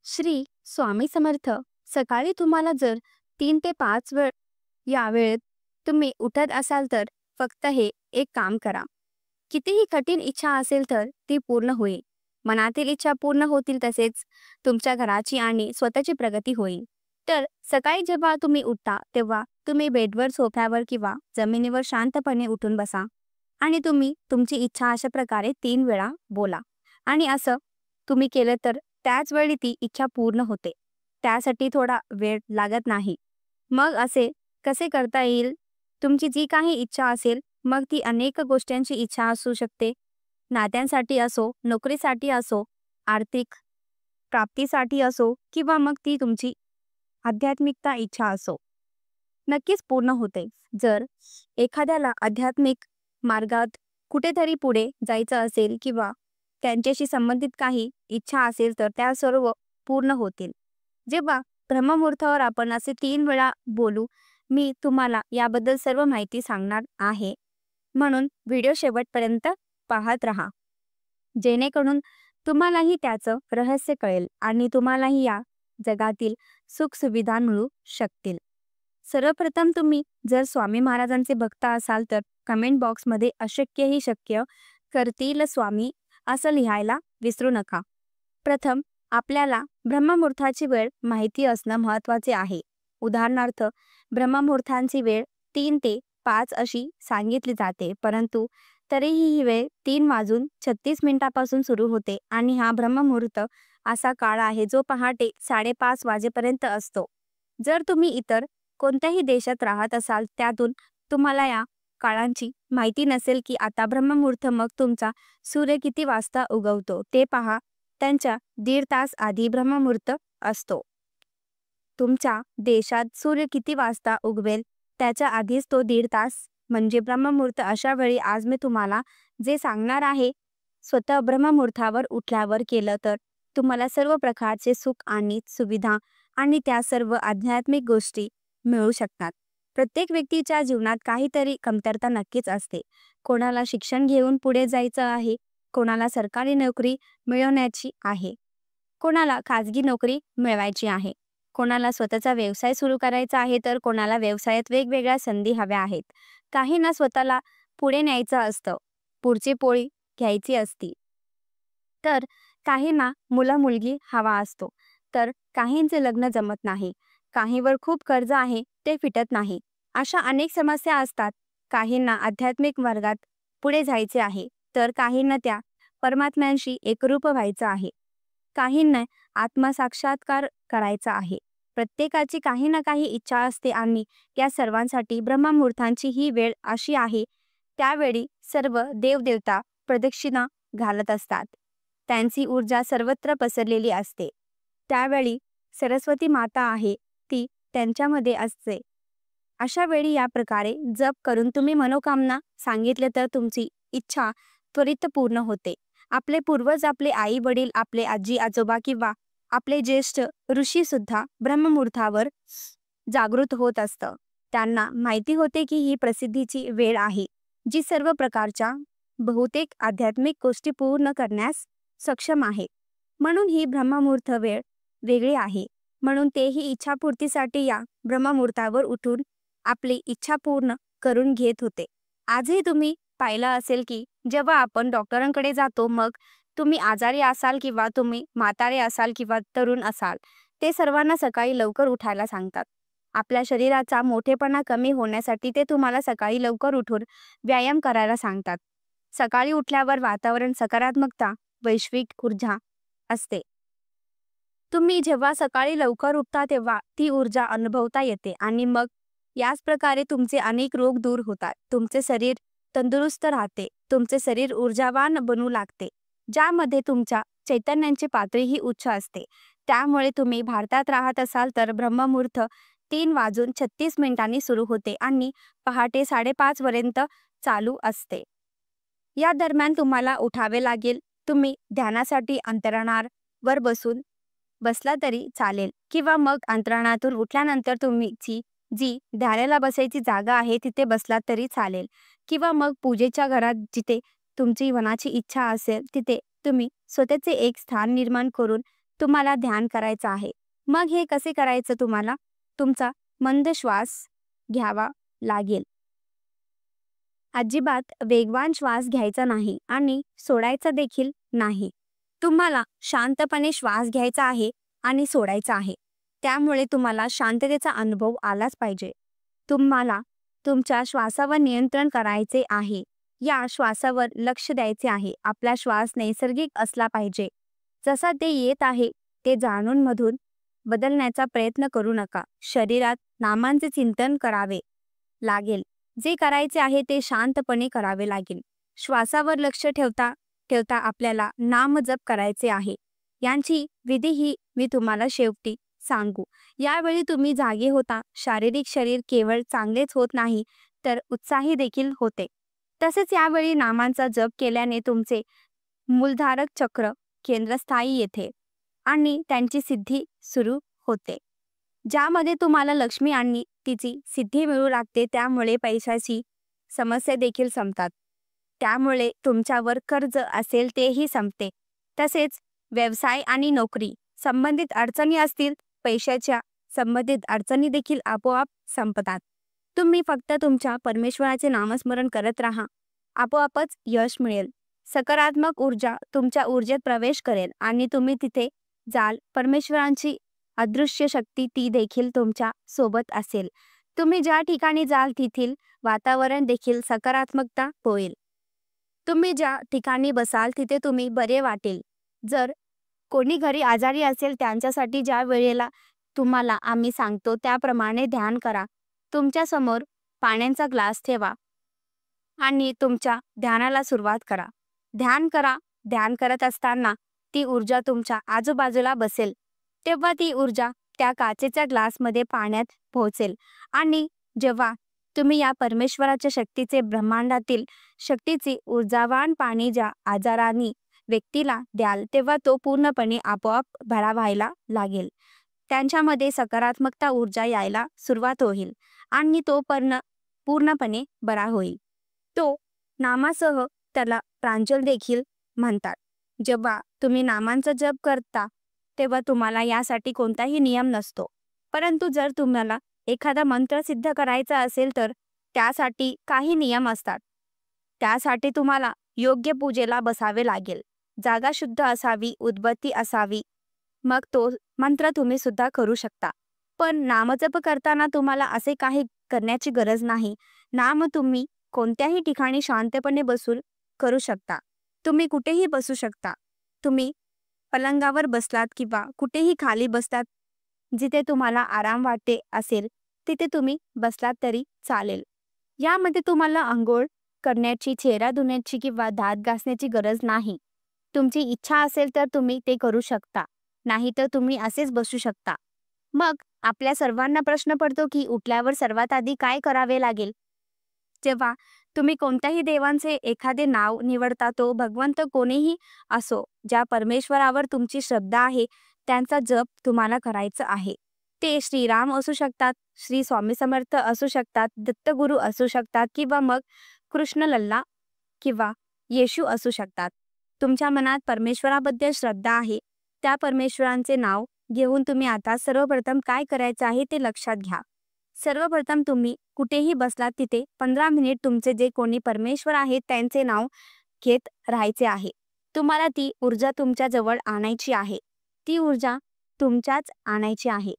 श्री स्वामी समर्थ. सकाळी तुम्हाला जर 3 ते 5 वेळ या वेळेत तुम्ही उठत असाल तर फक्त हे एक काम करा. कितीही कठीण इच्छा असेल तर ती पूर्ण होईल. मनातील इच्छा पूर्ण होतील, तसेच तुमच्या घराची आणि स्वतःची प्रगती होईल. तर सकाळी जेव्हा तुम्ही उठता तेव्हा तुम्ही बेडवर, सोफ्यावर किंवा जमिनीवर शांतपणे उठून बसा आणि तुम्ही तुमची इच्छा अशा प्रकारे 3 वेळा बोला. आणि असं तुम्ही केलं तर त्याच वेळी ती इच्छा पूर्ण होते. त्यासाठी थोडा वेळ लागत नाही. मग असे कसे करता येईल? तुमची जी काही इच्छा असेल, मग ती अनेक गोष्टींची इच्छा असू शकते. नात्यांसाठी असो, नोकरीसाठी असो, आर्थिक प्राप्तीसाठी असो किंवा मग ती तुमची आध्यात्मिकता इच्छा असो, नक्कीच पूर्ण होते. जर एखाद्याला आध्यात्मिक मार्गात कुठेतरी पुढे जायचं असेल किंवा त्यांच्याशी संबंधित काही इच्छा असेल तर त्या सर्व पूर्ण होतील. जेव्हा ब्रह्ममुहूर्तावर आपण असे 3 वेळा बोलू, मी तुम्हाला याबद्दल सर्व माहिती सांगणार आहे. म्हणून व्हिडिओ शेवटपर्यंत पाहत राहा, जेणेकरून तुम्हालाही त्याचं रहस्य कळेल आणि तुम्हालाही या जगातील सुख सुविधा मिळू शकतील. सर्वप्रथम तुम्ही जर स्वामी महाराजांचे भक्त असाल तर कमेंट बॉक्समध्ये अशक्य ही शक्य करतील स्वामी असं लिहायला विसरू नका. प्रथम आपल्याला ब्रह्ममुहूर्ताची वेळ माहिती असणं महत्त्वाचे आहे. उदाहरणार्थ, ब्रह्ममुहूर्तांची वेळ 3 ते 5 अशी सांगितली जाते, परंतु तरीही ही वेळ 3:36 सुरू होते आणि हा ब्रह्ममुहूर्त असा काळ आहे जो पहाटे 5:30 वाजेपर्यंत असतो. जर तुम्ही इतर कोणत्याही देशात राहत असाल, त्यातून तुम्हाला या काळांची माहिती नसेल की आता ब्रह्ममुहूर्त, मग तुमचा सूर्य किती वाजता उगवतो ते पहा. त्यांच्या 1.5 तास आधी ब्रह्ममुहूर्त असतो. तुमच्या देशात सूर्य किती वाजता उगवेल त्याच्या आधीच तो 1.5 तास म्हणजे ब्रह्ममुहूर्त. अशा वेळी आज मी तुम्हाला जे सांगणार आहे, स्वतः ब्रह्ममुहूर्तावर उठल्यावर केलं तर तुम्हाला सर्व प्रकारचे सुख आणि सुविधा आणि त्या सर्व आध्यात्मिक गोष्टी मिळू शकतात. प्रत्येक व्यक्तीच्या जीवनात काहीतरी कमतरता नक्कीच असते. कोणाला शिक्षण घेऊन पुढे जायचं आहे, कोणाला सरकारी नोकरी मिळवण्याची आहे, कोणाला खाजगी नोकरी मिळवायची आहे, कोणाला स्वतःचा व्यवसाय सुरू करायचा आहे, तर कोणाला व्यवसायात वेगवेगळ्या संधी हव्या आहेत. काहींना स्वतःला पुढे न्यायचं असतं, पुढची पोळी घ्यायची असती, तर काहींना मुला-मुलगी हवा असतो, तर काहींचे लग्न जमत नाही, काहींवर खूप कर्ज आहे ते फिटत नाही. अशा अनेक समस्या असतात. काहींना आध्यात्मिक मार्गात पुढे जायचे आहे, तर काहींना त्या परमात्म्यांशी एकरूप व्हायचं आहे, काहींना आत्मसाक्षात्कार करायचा आहे. प्रत्येकाची काही ना काही इच्छा असते आणि या सर्वांसाठी ब्रह्ममुहूर्तांची ही वेळ अशी आहे. त्यावेळी सर्व देवदेवता प्रदक्षिणा घालत असतात. त्यांची ऊर्जा सर्वत्र पसरलेली असते. त्यावेळी सरस्वती माता आहे ती त्यांच्यामध्ये असते. अशा वेळी या प्रकारे जप करून तुम्ही मनोकामना सांगितले तर तुमची इच्छा त्वरित पूर्ण होते. आपले पूर्वज, आपले आई वडील, आपले आजी आजोबा किंवा आपले ज्येष्ठ ऋषी सुद्धा ब्रह्ममुहूर्तावर जागृत होत असतं. त्यांना माहिती होते की ही प्रसिद्धीची वेळ आहे, जी सर्व प्रकारच्या बहुतेक आध्यात्मिक गोष्टी पूर्ण करण्यास सक्षम आहे. म्हणून ही ब्रह्ममुहूर्त वेळ वेगळी आहे. म्हणून तेही इच्छापूर्तीसाठी या ब्रह्ममुहूर्तावर उठून आपली इच्छा पूर्ण करून घेत होते. आजही तुम्ही पाहिलं असेल की जेव्हा आपण डॉक्टरांकडे जातो, मग तुम्ही आजारी असाल किंवा तुम्ही म्हातारे असाल किंवा तरुण असाल, ते सर्वांना सकाळी लवकर उठायला सांगतात. आपल्या शरीराचा मोठेपणा कमी होण्यासाठी ते तुम्हाला सकाळी लवकर उठून व्यायाम करायला सांगतात. सकाळी उठल्यावर वातावरण सकारात्मकता, वैश्विक ऊर्जा असते. तुम्ही जेव्हा सकाळी लवकर उठता तेव्हा ती ऊर्जा अनुभवता येते आणि मग याच प्रकारे तुमचे अनेक रोग दूर होतात. तुमचे शरीर तंदुरुस्त राहते, तुमचे शरीर ऊर्जावान बनू लागते, ज्यामध्ये तुमच्या चैतन्याची पातळीही उच्च असते. त्यामुळे तुम्ही भारतात राहत असाल तर ब्रह्ममुहूर्त 3:36 सुरू होते आणि पहाटे 5:30 पर्यंत चालू असते. या दरम्यान तुम्हाला उठावे लागेल. तुम्ही ध्यानासाठी अंतराळावर बसला तरी चालेल किंवा मग अंतराळातून उठल्यानंतर तुमची जी ध्यानाला बसायची जागा आहे तिथे बसलात तरी चालेल किंवा मग पूजेच्या घरात जिथे तुमची मनाची इच्छा असेल तिथे तुम्ही स्वतःचे एक स्थान निर्माण करून तुम्हाला ध्यान करायचं आहे. मग हे कसे करायचं? तुम्हाला तुमचा मंद श्वास घ्यावा लागेल. अजिबात वेगवान श्वास घ्यायचा नाही आणि सोडायचा देखील नाही. तुम्हाला शांतपणे श्वास घ्यायचा आहे आणि सोडायचा आहे. त्यामुळे तुम्हाला शांततेचा अनुभव आलाच पाहिजे. तुम्हाला तुमच्या श्वासावर नियंत्रण करायचे आहे. या श्वासावर लक्ष द्यायचे आहे. आपला श्वास नैसर्गिक असला पाहिजे. जसा ते येत आहे ते जाणून मधून बदलण्याचा प्रयत्न करू नका. शरीरात नामांचे चिंतन करावे लागेल. जे करायचे आहे ते शांतपणे करावे लागेल. श्वासावर लक्ष ठेवता ठेवता आपल्याला नामजप करायचे आहे. यांची विधीही मी तुम्हाला शेवटी सांगू. यावेळी तुम्ही जागे होता. शारीरिक शरीर केवळ चांगलेच होत नाही तर उत्साही देखील होते. तसेच यावेळी नामांचा जप केल्याने तुमचे मूलधारक चक्र केंद्रस्थायी येते आणि त्यांची सिद्धी सुरू होते, ज्यामध्ये तुम्हाला लक्ष्मी आणि तिची सिद्धी मिळू लागते. त्यामुळे पैशाची समस्या देखील संपतात. त्यामुळे तुमच्यावर कर्ज असेल तेही संपते. तसेच व्यवसाय आणि नोकरी संबंधित अडचणी असतील, पैशाच्या संबंधित अडचणी देखील आपोआप संपतात. तुम्ही फक्त तुमच्या परमेश्वराचे नामस्मरण करत राहा. आपोआपच यश मिळेल. सकारात्मक ऊर्जा तुमच्या ऊर्जेत प्रवेश करेल आणि तुम्ही तिथे जाल. परमेश्वरांची अदृश्य शक्ती ती देखील तुमच्या सोबत असेल. तुम्ही ज्या ठिकाणी जाल तेथील वातावरण देखील सकारात्मकता होईल. तुम्ही ज्या ठिकाणी बसाल तिथे तुम्ही बरे वाटेल. जर कोणी घरी आजारी असेल त्यांच्यासाठी ज्या वेळेला तुम्हाला आम्ही सांगतो त्याप्रमाणे ध्यान करा. तुमच्या समोर पाण्याचा ग्लास ठेवा आणि तुमच्या ध्यानाला सुरुवात करा. ध्यान करा. ध्यान करत असताना ती ऊर्जा तुमच्या आजूबाजूला बसेल. तेव्हा ती ऊर्जा त्या काचेच्या ग्लासमध्ये पाण्यात पोहोचेल आणि जेव्हा तुम्ही या परमेश्वराच्या शक्तीचे, ब्रह्मांडातील शक्तीचे ऊर्जावान पाणी ज्या आजारानी व्यक्तीला द्याल तेव्हा तो पूर्णपणे आपोआप भरा व्हायला लागेल. त्यांच्यामध्ये सकारात्मकता ऊर्जा यायला सुरुवात होईल आणि तो पूर्णपणे बरा होईल. तो नामासह त्याला प्रांजल देखील म्हणतात. जेव्हा तुम्ही नामांचा जप करता तेव्हा तुम्हाला यासाठी कोणताही नियम नसतो. परंतु जर तुम्हाला एखादा मंत्र सिद्ध करायचा असेल तर त्यासाठी काही नियम असतात. त्यासाठी तुम्हाला योग्य पूजेला बसावे लागेल. जागा शुद्ध असावी, उदबत्ती असावी. मग तो मंत्र तुम्ही सुद्धा करू शकता. पण नामजप करताना तुम्हाला असे काही करण्याची गरज नाही. नाम तुम्ही कोणत्याही ठिकाणी शांतपणे बसून करू शकता. तुम्ही कुठेही बसू शकता. तुम्ही पलंगावर बसलात किंवा कुठेही खाली बसलात, जिथे तुम्हाला आराम वाटते असेल तिथे तुम्ही बसलात तरी चालेल. यामध्ये तुम्हाला अंघोळ करण्याची, चेहरा धुण्याची किंवा दात घासण्याची गरज नाही. तुमची इच्छा असेल तर तुम्ही ते करू शकता, नाही तर तुम्ही असेच बसू शकता. मग आपल्या सर्वांना प्रश्न पडतो की उठल्यावर सर्वात आधी काय करावे लागेल? जेव्हा तुम्ही कोणत्याही देवांचे एखादे नाव निवडता, तो भगवंत कोणीही असो, ज्या परमेश्वरावर तुमची श्रद्धा आहे त्यांचा जप तुम्हाला करायचा आहे. ते श्रीराम असू शकतात, श्री स्वामी समर्थ असू शकतात, दत्तगुरू असू शकतात किंवा मग कृष्ण लल्ला किंवा येशू असू शकतात. तुमच्या मनात परमेश्वराबद्दल श्रद्धा आहे त्या परमेश्वरांचे नाव घेऊन तुम्ही आता सर्वप्रथम काय करायचं आहे ते लक्षात घ्या. सर्वप्रथम तुम्ही कुठेही बसलात तिथे 15 मिनिट तुमचे जे कोणी परमेश्वर आहेत त्यांचे नाव घेत राहायचे आहे. तुम्हाला ती ऊर्जा तुमच्या जवळ आणायची आहे. ती ऊर्जा तुमच्याच आणायची आहे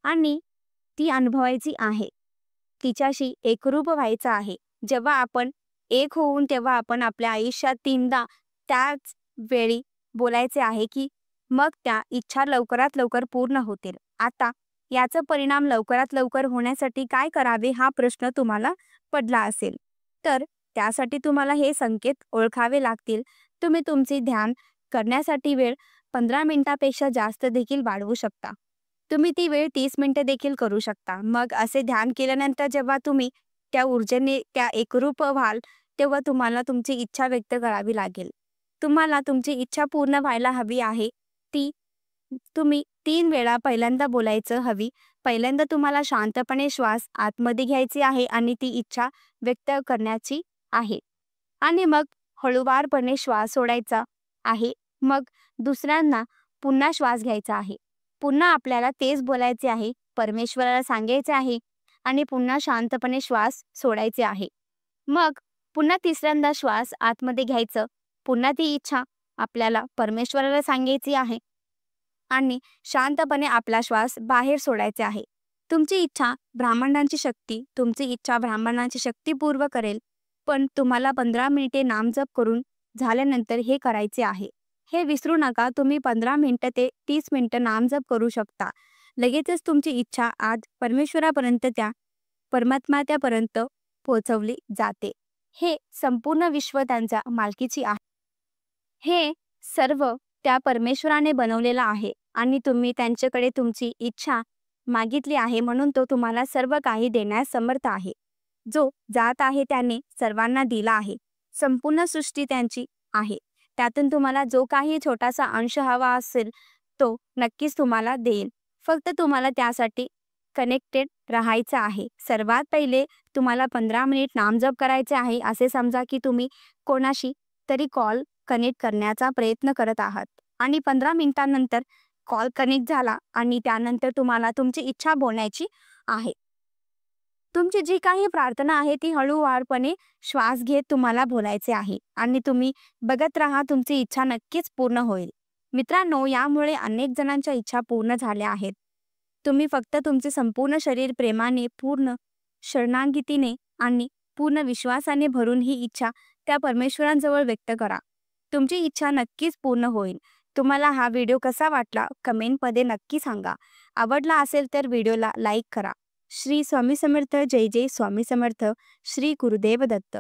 आणि ती अनुभवायची आहे. तिच्याशी एकरूप व्हायचं आहे. जेव्हा आपण एक होऊन तेव्हा आपण आपल्या आयुष्यात 3दा त्याच वेळी बोलायचे आहे की मग त्या इच्छा लवकरात लवकर पूर्ण होतील. आता याचा परिणाम लवकरात लवकर होण्यासाठी काय करावे हा प्रश्न तुम्हाला पडला असेल तर त्यासाठी तुम्हाला हे संकेत ओळखावे लागतील. तुम्ही तुमचे ध्यान करण्यासाठी वेळ 15 मिनिटापेक्षा जास्त देखील वाढवू शकता. तुम्ही ती वेळ 30 मिनिटे देखील करू शकता. मग असे ध्यान केल्यानंतर जेव्हा तुम्ही त्या ऊर्जेने त्या एकरूप व्हाल तेव्हा तुम्हाला तुमची इच्छा व्यक्त करावी लागेल. तुम्हाला तुमची इच्छा पूर्ण व्हायला हवी आहे ती तुम्ही 3 वेळा पहिल्यांदा बोलायचं हवी. पहिल्यांदा तुम्हाला शांतपणे श्वास आतमध्ये घ्यायची आहे आणि ती इच्छा व्यक्त करण्याची आहे आणि मग हळूवारपणे श्वास सोडायचा आहे. मग दुसऱ्यांदा पुन्हा श्वास घ्यायचा आहे. पुन्हा आपल्याला तेच बोलायचे आहे, परमेश्वराला सांगायचे आहे आणि पुन्हा शांतपणे श्वास सोडायचे आहे. मग पुन्हा तिसऱ्यांदा श्वास आतमध्ये घ्यायचं. पुन्हा ती इच्छा आपल्याला परमेश्वराला सांगायची आहे आणि शांतपणे आपला श्वास बाहेर सोडायचे आहे. तुमची इच्छा ब्राह्मणांची शक्ती पूर्व करेल, पण तुम्हाला 15 मिनिटे नामजप करून झाल्यानंतर हे करायचे आहे. हे विसरू नका, तुम्ही 15 मिनिटं ते 30 मिनिटं नामजप करू शकता. लगेचच तुमची इच्छा आज परमात्म्यापर्यंत पोहोचवली जाते. हे संपूर्ण विश्व त्यांच्या मालकीची आहे. हे सर्व त्या परमेश्वराने बनवलेलं आहे आणि तुम्ही त्यांच्याकडे तुमची इच्छा मागितली आहे, म्हणून तो तुम्हाला सर्व काही देण्यास समर्थ आहे. जो जात आहे त्याने सर्वांना दिला आहे. संपूर्ण सृष्टी त्यांची आहे. त्यातून तुम्हाला जो काही छोटासा अंश हवा असेल तो नक्कीच तुम्हाला देईल. फक्त तुम्हाला त्यासाठी कनेक्टेड राहायचं आहे. सर्वात पहिले तुम्हाला 15 मिनिट नामजप करायचे आहे. असे समजा की तुम्ही कोणाशी तरी कॉल कनेक्ट करण्याचा प्रयत्न करत आहात आणि 15 मिनिटांनंतर कॉल कनेक्ट झाला आणि त्यानंतर तुम्हाला तुमची इच्छा बोलायची आहे. तुमची जी काही प्रार्थना आहे ती हळूवारपणे श्वास घेत तुम्हाला बोलायचे आहे आणि तुम्ही बघत राहा, तुमची इच्छा नक्कीच पूर्ण होईल. मित्रांनो, यामुळे अनेक जणांच्या इच्छा पूर्ण झाल्या आहेत. तुम्ही फक्त तुमचे संपूर्ण शरीर प्रेमाने, पूर्ण शरणागतीने आणि पूर्ण विश्वासाने भरून ही इच्छा त्या परमेश्वरांजवळ व्यक्त करा. तुमची इच्छा नक्कीच पूर्ण होईल. तुम्हाला हा व्हिडिओ कसा वाटला कमेंटमध्ये नक्की सांगा. आवडला असेल तर व्हिडिओला लाईक करा. श्री स्वामी समर्थ. जय जय स्वामी समर्थ. श्री गुरुदेव दत्त.